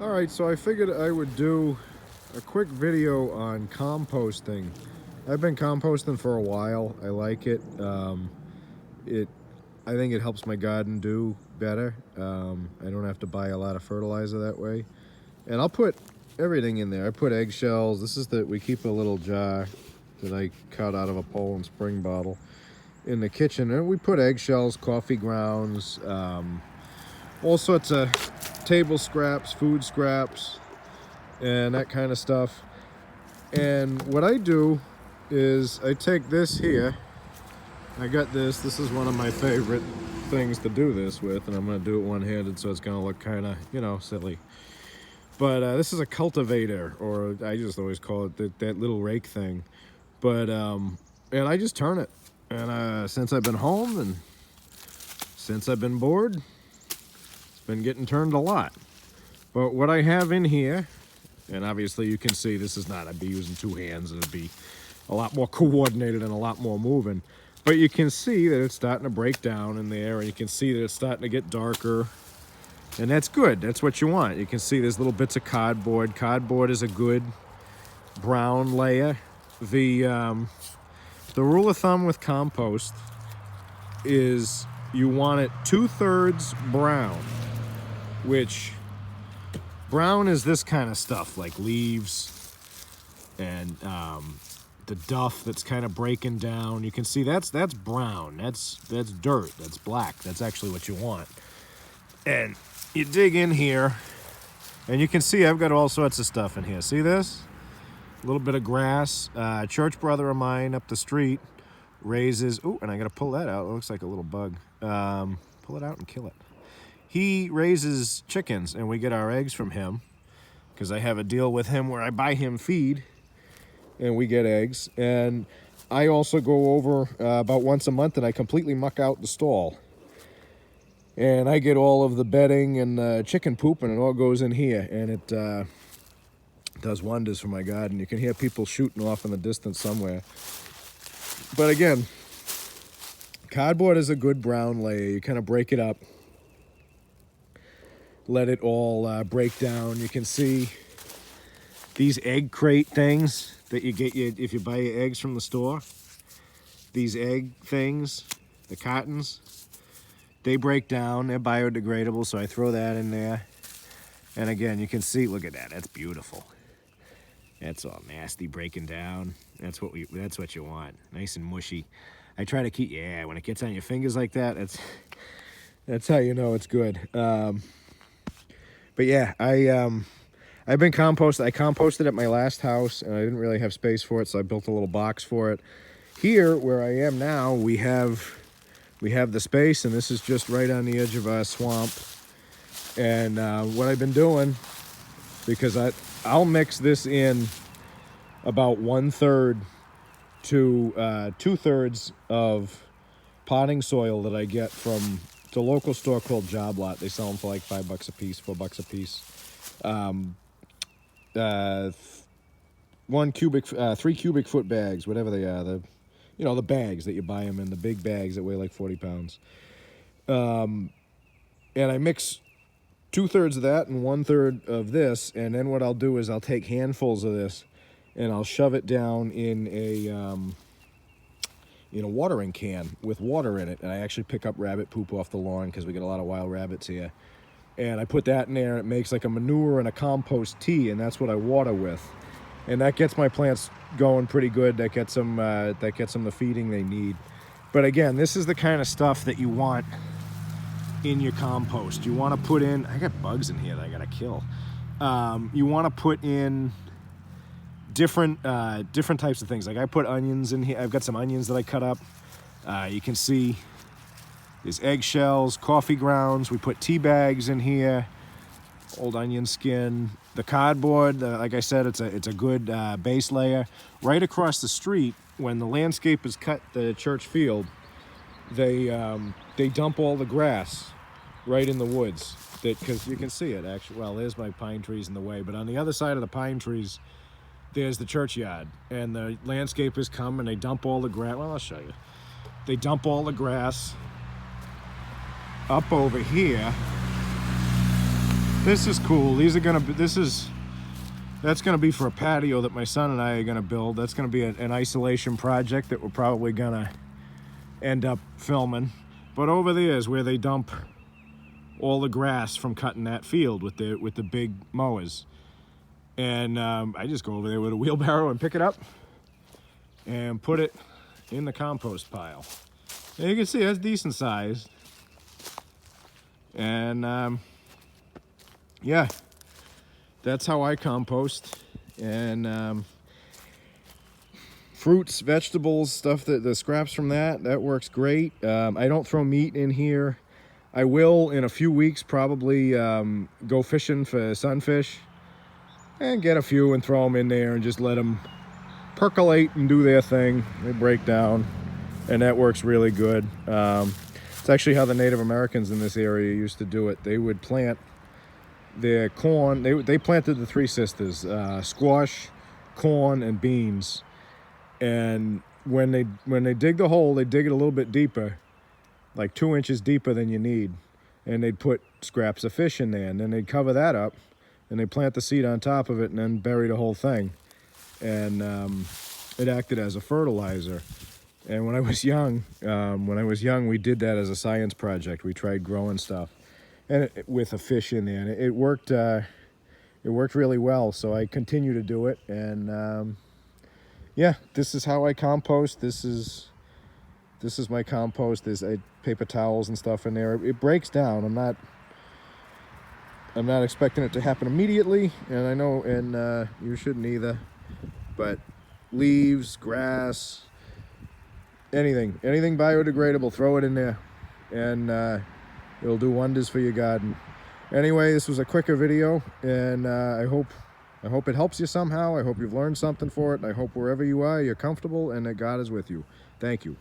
Alright, so I figured I would do a quick video on composting. I've been composting for a while. I like it. It I think it helps my garden do better. I don't have to buy a lot of fertilizer that way. And I'll put everything in there. I put eggshells. This is we keep a little jar that I cut out of a Poland Spring bottle in the kitchen. And we put eggshells, coffee grounds, all sorts of table scraps, food scraps, and that kind of stuff. And what I do is I take this here. I got this. This is one of my favorite things to do this with, and I'm going to do it one-handed, so it's going to look kind of, silly. But this is a cultivator, or I just always call it that little rake thing. But and I just turn it. And since I've been home and since I've been bored, it's been getting turned a lot. But what I have in here, and obviously you can see this is not, I'd be using two hands, and it'd be a lot more coordinated and a lot more moving. But you can see that it's starting to break down in there, and you can see that it's starting to get darker. And that's good. That's what you want. You can see there's little bits of cardboard. Cardboard is a good brown layer. The rule of thumb with compost is you want it 2/3 brown, which brown is this kind of stuff, like leaves and the duff that's kind of breaking down. You can see that's brown. That's dirt. That's black. That's actually what you want. And you dig in here, and you can see I've got all sorts of stuff in here. See this? A little bit of grass. A church brother of mine up the street raises... Ooh, and I got to pull that out. It looks like a little bug. Pull it out and kill it. He raises chickens, and we get our eggs from him, because I have a deal with him where I buy him feed, and we get eggs. And I also go over about once a month, and I completely muck out the stall. And I get all of the bedding and chicken poop, and it all goes in here. And it does wonders for my garden. You can hear people shooting off in the distance somewhere. But again, cardboard is a good brown layer. You kind of break it up, let it all break down. You can see these egg crate things that you get if you buy your eggs from the store. These egg things, the cartons, they break down. They're biodegradable, so I throw that in there. And again, you can see, look at that. That's beautiful. That's all nasty breaking down. That's what you want. Nice and mushy. I try to keep, when it gets on your fingers like that, that's how you know it's good. But yeah, I've been composting. I composted at my last house, and I didn't really have space for it, so I built a little box for it. Here, where I am now, we have the space, and this is just right on the edge of our swamp. And what I've been doing, because I'll mix this in about 1/3 to 2/3 of potting soil that I get from the local store called Job Lot. They sell them for like $5 a piece, $4 a piece. 3 cubic foot bags, whatever they are. The bags that you buy them in, the big bags that weigh like 40 pounds. And I mix 2/3 of that and 1/3 of this, and then what I'll do is I'll take handfuls of this and I'll shove it down in a watering can with water in it. And I actually pick up rabbit poop off the lawn because we get a lot of wild rabbits here. And I put that in there, and it makes like a manure and a compost tea, and that's what I water with. And that gets my plants going pretty good. That gets them the feeding they need. But again, this is the kind of stuff that you want in your compost. You want to put in, I got bugs in here that I gotta kill. You want to put in different types of things. Like I put onions in here. I've got some onions that I cut up. You can see there's eggshells, coffee grounds. We put tea bags in here, old onion skin. The cardboard, like I said, it's a good base layer. Right across the street, when the landscapers cut the church field, they dump all the grass right in the woods. Because you can see it actually. Well, there's my pine trees in the way, but on the other side of the pine trees, there's the churchyard, and the landscapers come and they dump all the grass. Well, I'll show you. They dump all the grass up over here This is cool. These are gonna be, that's gonna be for a patio that my son and I are gonna build. That's gonna be an isolation project that we're probably gonna end up filming. But over there is where they dump all the grass from cutting that field with the big mowers. And I just go over there with a wheelbarrow and pick it up and put it in the compost pile. And you can see that's decent sized. And yeah, that's how I compost. And fruits, vegetables, stuff, that the scraps from that works great. I don't throw meat in here. I will in a few weeks probably go fishing for sunfish and get a few and throw them in there and just let them percolate and do their thing. They break down, and that works really good. It's actually how the Native Americans in this area used to do it. They would plant their corn. They planted the Three Sisters, squash, corn, and beans. And when they dig the hole, they dig it a little bit deeper, like 2 inches deeper than you need. And they'd put scraps of fish in there, and then they'd cover that up, and they plant the seed on top of it, and then bury the whole thing. And it acted as a fertilizer. And when I was young, we did that as a science project. We tried growing stuff, and with a fish in there, and it worked. It worked really well. So I continue to do it, and yeah, this is how I compost. This is my compost. There's paper towels and stuff in there. It breaks down. I'm not expecting it to happen immediately, and I know, and you shouldn't either. But leaves, grass, anything biodegradable, throw it in there, and it'll do wonders for your garden. Anyway, this was a quicker video, and I hope it helps you somehow. I hope you've learned something for it, and I hope wherever you are, you're comfortable and that God is with you. Thank you.